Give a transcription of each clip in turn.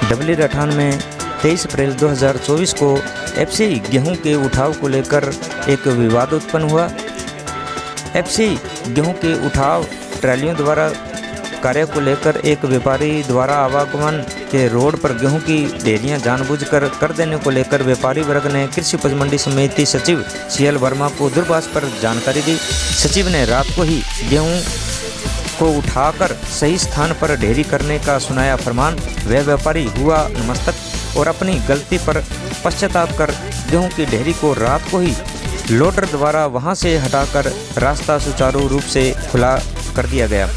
डबली रठान में 23 अप्रैल 2024 को एफसी गेहूं के उठाव को लेकर एक विवाद उत्पन्न हुआ। एफसी गेहूं के उठाव ट्रालियों द्वारा कार्य को लेकर एक व्यापारी द्वारा आवागमन के रोड पर गेहूं की ढेरियां जानबूझकर कर देने को लेकर व्यापारी वर्ग ने कृषि उपज मंडी समिति सचिव CL वर्मा को दूरभाष पर जानकारी दी। सचिव ने रात को ही गेहूं को उठाकर सही स्थान पर ढेरी करने का सुनाया फरमान। वह व्यापारी हुआ नतमस्तक और अपनी गलती पर पश्चाताप कर गेहूं की ढेरी को रात को ही लोडर द्वारा वहां से हटाकर रास्ता सुचारू रूप से खुला कर दिया गया।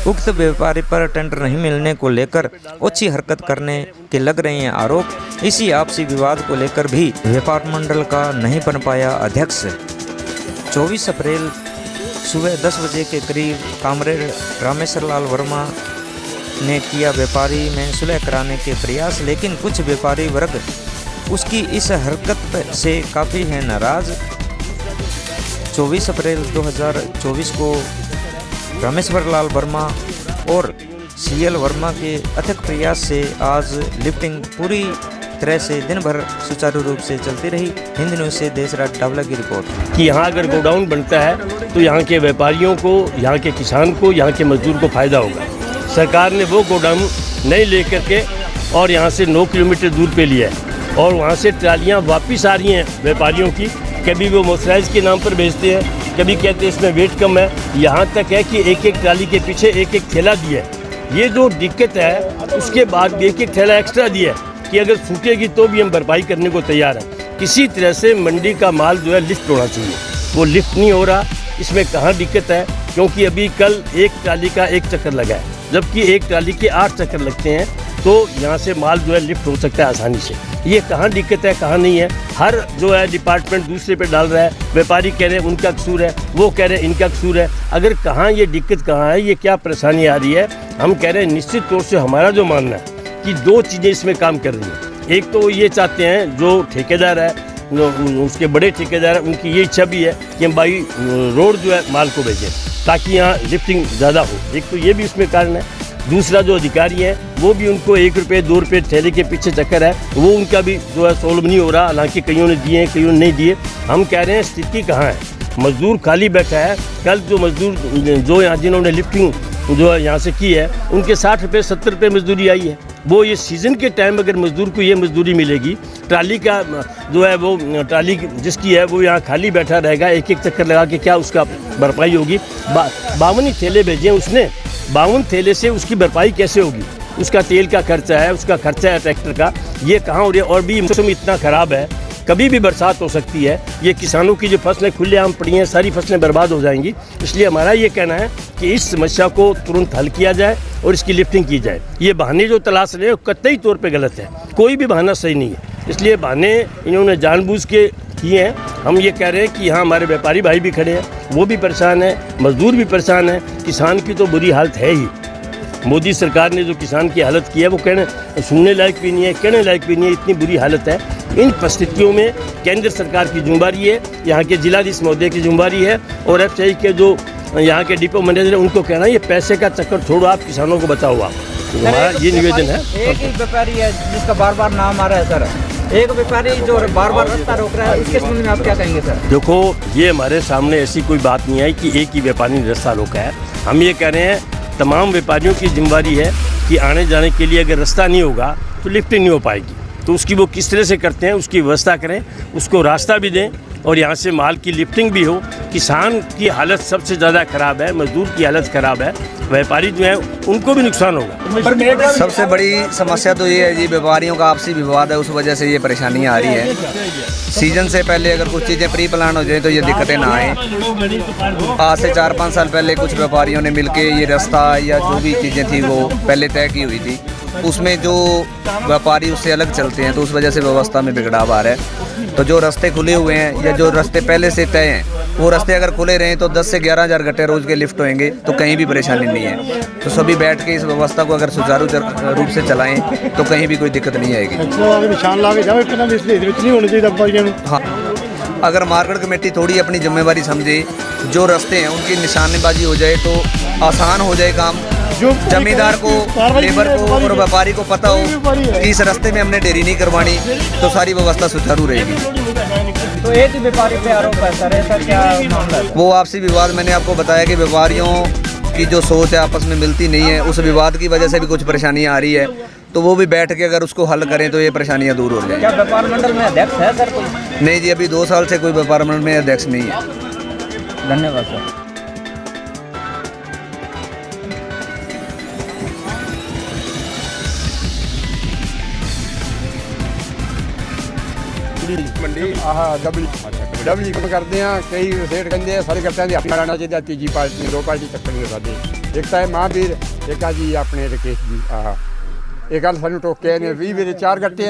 उक्त व्यापारी पर टेंडर नहीं मिलने को लेकर ओछी हरकत करने के लग रहे हैं आरोप। इसी आपसी विवाद को लेकर भी व्यापार मंडल का नहीं बन पाया अध्यक्ष। 24 अप्रैल सुबह 10 बजे के करीब कामरेड रामेश्वर लाल वर्मा ने किया व्यापारी में सुलह कराने के प्रयास, लेकिन कुछ व्यापारी वर्ग उसकी इस हरकत से काफ़ी है नाराज। 24 अप्रैल 2024 को रामेश्वर लाल वर्मा और CL वर्मा के अथक प्रयास से आज लिफ्टिंग पूरी तरह से दिन भर सुचारू रूप से चलती रही। हिंद न्यूज़ से देशराज डावला की रिपोर्ट। कि यहाँ अगर गोडाउन बनता है तो यहाँ के व्यापारियों को, यहाँ के किसान को, यहाँ के मजदूर को फ़ायदा होगा। सरकार ने वो गोडाउन नहीं ले करके और यहाँ से 9 किलोमीटर दूर पे लिया है और वहाँ से ट्रालियाँ वापस आ रही हैं व्यापारियों की। कभी वो मोसराइज के नाम पर भेजते हैं, कभी कहते हैं इसमें वेट कम है। यहाँ तक है कि एक एक ट्राली के पीछे एक एक थैला दिया है। ये जो दिक्कत है, उसके बाद भी एक एक थैला एक्स्ट्रा दिया है कि अगर सूखेगी तो भी हम भरपाई करने को तैयार हैं। किसी तरह से मंडी का माल जो है लिफ्ट होना चाहिए, वो लिफ्ट नहीं हो रहा। इसमें कहाँ दिक्कत है? क्योंकि अभी कल एक ट्राली का 1 चक्कर लगा है, जबकि एक ट्राली के 8 चक्कर लगते हैं, तो यहाँ से माल जो है लिफ्ट हो सकता है आसानी से। ये कहाँ दिक्कत है, कहाँ नहीं है? हर जो है डिपार्टमेंट दूसरे पे डाल रहा है। व्यापारी कह रहे हैं उनका कसूर है, वो कह रहे हैं इनका कसूर है। अगर कहाँ ये दिक्कत कहाँ है, ये क्या परेशानी आ रही है? हम कह रहे हैं निश्चित तौर से हमारा जो मानना है कि 2 चीज़ें इसमें काम कर रही हैं। एक तो ये चाहते हैं जो ठेकेदार है, उसके बड़े ठेकेदार हैं, उनकी ये इच्छा भी है कि हम बाई रोड जो है माल को भेजें ताकि यहाँ लिफ्टिंग ज़्यादा हो। एक तो ये भी उसमें कारण है। दूसरा जो अधिकारी है वो भी उनको 1 रुपये 2 रुपये थैले के पीछे चक्कर है, वो उनका भी जो है सोल्व नहीं हो रहा। हालांकि कईयों ने दिए हैं, कईयों ने नहीं दिए। हम कह रहे हैं स्थिति कहाँ है? मजदूर खाली बैठा है। कल जो मजदूर जो यहाँ जिन्होंने लिफ्टिंग जो है यहाँ से की है, उनके 60 रुपये 70 रुपये मजदूरी आई है। वो ये सीज़न के टाइम अगर मजदूर को ये मजदूरी मिलेगी, ट्राली का जो है वो ट्राली जिसकी है वो यहाँ खाली बैठा रहेगा, एक एक चक्कर लगा के क्या उसका भरपाई होगी? 52 थैले भेजे उसने, 52 थैले से उसकी भरपाई कैसे होगी? उसका तेल का खर्चा है, उसका खर्चा है ट्रैक्टर का, ये कहाँ हो रहा है? और भी मौसम इतना ख़राब है, कभी भी बरसात हो सकती है। ये किसानों की जो फसलें खुलेआम पड़ी हैं, सारी फसलें बर्बाद हो जाएंगी। इसलिए हमारा ये कहना है कि इस समस्या को तुरंत हल किया जाए और इसकी लिफ्टिंग की जाए। ये बहाने जो तलाश रहे हैं कतई तौर पे गलत है, कोई भी बहाना सही नहीं है। इसलिए बहाने इन्होंने जानबूझ के किए हैं। हम ये कह रहे हैं कि यहाँ हमारे व्यापारी भाई भी खड़े हैं, वो भी परेशान है, मजदूर भी परेशान है, किसान की तो बुरी हालत है ही। मोदी सरकार ने जो किसान की हालत की है वो कहने सुनने लायक भी नहीं है, कहने लायक भी नहीं है, इतनी बुरी हालत है। इन परिस्थितियों में केंद्र सरकार की जिम्मेदारी है, यहाँ के जिलाधीश महोदय की जिम्मेदारी है और FCI के जो यहाँ के डिपो मैनेजर है उनको कहना है ये पैसे का चक्कर छोड़ो, आप किसानों को बचाओ। आप तो हमारा ये निवेदन है। एक ही व्यापारी है जिसका बार बार नाम आ रहा है सर, एक व्यापारी जो बार बार रास्ता रोक रहा है, इसके संबंध में आप क्या कहेंगे सर? देखो, ये हमारे सामने ऐसी कोई बात नहीं है कि एक ही व्यापारी ने रास्ता रोका है। हम ये कह रहे हैं तमाम व्यापारियों की जिम्मेदारी है कि आने जाने के लिए अगर रास्ता नहीं होगा तो लिफ्टिंग नहीं हो पाएगी। तो उसकी वो किस तरह से करते हैं उसकी व्यवस्था करें, उसको रास्ता भी दें और यहाँ से माल की लिफ्टिंग भी हो। किसान की हालत सबसे ज़्यादा ख़राब है, मजदूर की हालत ख़राब है, व्यापारी जो हैं उनको भी नुकसान होगा। सबसे बड़ी समस्या तो ये है जी, व्यापारियों का आपसी विवाद है, उस वजह से ये परेशानियाँ आ रही है। सीजन से पहले अगर कुछ चीज़ें प्री प्लान हो जाए तो ये दिक्कतें ना आए। आज से 4-5 साल पहले कुछ व्यापारियों ने मिलके ये रास्ता या जो भी चीज़ें थी वो पहले तय की हुई थी, उसमें जो व्यापारी उससे अलग चलते हैं तो उस वजह से व्यवस्था में बिगड़ाव आ रहा है। तो जो रास्ते खुले हुए हैं या जो रास्ते पहले से तय हैं, वो रास्ते अगर खुले रहें तो 10 से 11 हज़ार घंटे रोज़ के लिफ्ट होंगे, तो कहीं भी परेशानी नहीं है। तो सभी बैठ के इस व्यवस्था को अगर सुचारू रूप से चलाएं तो कहीं भी कोई दिक्कत नहीं आएगी। हाँ, अगर मार्केट कमेटी थोड़ी अपनी जिम्मेवारी समझे, जो रास्ते हैं उनकी निशानेबाजी हो जाए तो आसान हो जाए काम। जो जमींदार को, लेबर को और व्यापारी को पता हो कि इस रास्ते में हमने डेयरी नहीं करवानी, तो सारी व्यवस्था सुचारू रहेगी। तो एक ही व्यापारी पे आरोप है सर, ऐसा क्या मामला है? वो आपसी विवाद, मैंने आपको बताया कि व्यापारियों की जो सोच है आपस में मिलती नहीं है, उस विवाद की वजह से भी कुछ परेशानियां आ रही है, तो वो भी बैठ के अगर उसको हल करें तो ये परेशानियां दूर हो जाएंगी। क्या व्यापार मंडल में अध्यक्ष है सर कोई? नहीं जी, अभी 2 साल से कोई व्यापार मंडल में अध्यक्ष नहीं है। धन्यवाद सर। ਮੰਡੀ ਆਹ ਡਬਲੀ ਕੰਮ ਕਰਦੇ ਆ। ਕਈ ਸੇਠ ਕਹਿੰਦੇ ਆ ਸਾਰੇ ਗੱਟਾਂ ਦੇ ਹੱਥ ਮਾਰਨਾ ਚਾਹੀਦਾ, ਤੀਜੀ ਪਾਰਟੀ 2 ਪਾਰਟੀ ਚੱਕਣੀ ਸਾਡੇ। ਇੱਕ ਤਾਂ ਇਹ ਮਹਾਂਵੀਰ, ਇੱਕ ਆ ਜੀ ਆਪਣੇ ਰਕੇਸ਼ ਜੀ। ਆਹ ਇਹ ਗੱਲ ਸਾਨੂੰ ਟੋਕਿਆ ਨੇ 20 ਵੇਲੇ 4 ਗੱਟੇ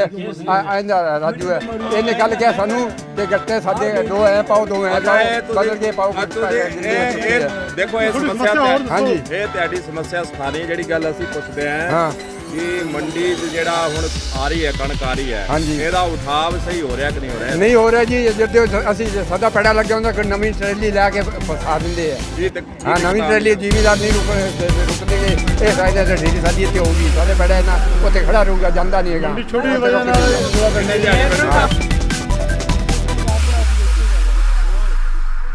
ਆਂਦਾ ਰਾਜੂ ਹੈ, ਇਹਨੇ ਗੱਲ ਕਿਹਾ ਸਾਨੂੰ ਕਿ ਗੱਟੇ ਸਾਡੇ 2 ਐ ਪਾਓ 2 ਐ ਪਾਓ, ਬਦਲ ਕੇ ਪਾਓ। ਦੇਖੋ ਇਹ ਸਮੱਸਿਆ ਹਾਂਜੀ, ਇਹ ਤੁਹਾਡੀ ਸਮੱਸਿਆ ਸਥਾਨੀ ਜਿਹੜੀ ਗੱਲ ਅਸੀਂ ਪੁੱਛਦੇ ਆਂ ਹਾਂ ਕਿ ਮੰਡੀ 'ਚ ਜਿਹੜਾ ਹੁਣ ਆ ਰਹੀ ਹੈ ਕਣਕ ਆ ਰਹੀ ਹੈ, ਹਾਂਜੀ। ਇਹਦਾ ਉਠਾਵ ਸਹੀ ਹੋ ਰਿਹਾ ਕਿ ਨਹੀਂ ਹੋ ਰਿਹਾ? ਨਹੀਂ ਹੋ ਰਿਹਾ ਜੀ। ਜਦੋਂ ਅਸੀਂ ਸਾਡਾ ਪੈੜਾ ਲੱਗਿਆ ਹੁੰਦਾ ਕੋਈ ਨਵੀਂ ਟਰੈਲੀ ਲੈ ਕੇ ਫਸਾ ਦਿੰਦੇ ਆ। ਹਾਂ, ਨਵੀਂ ਟਰੈਲੀ ਜ਼ਿਮੀਦਾਰ ਨਹੀਂ ਰੁਕਦੇ। ਇਹ ਫਾਇਦਾ ਤਾਂ ਢੇਰੀ ਸਾਡੀ ਇੱਥੇ ਹੋਊਗੀ, ਸਾਰੇ ਪੈੜਾ ਨਾ ਉੱਥੇ ਖੜਾ ਰਹੂਗਾ, ਜਾਂਦਾ ਨਹੀਂ ਹੈਗਾ।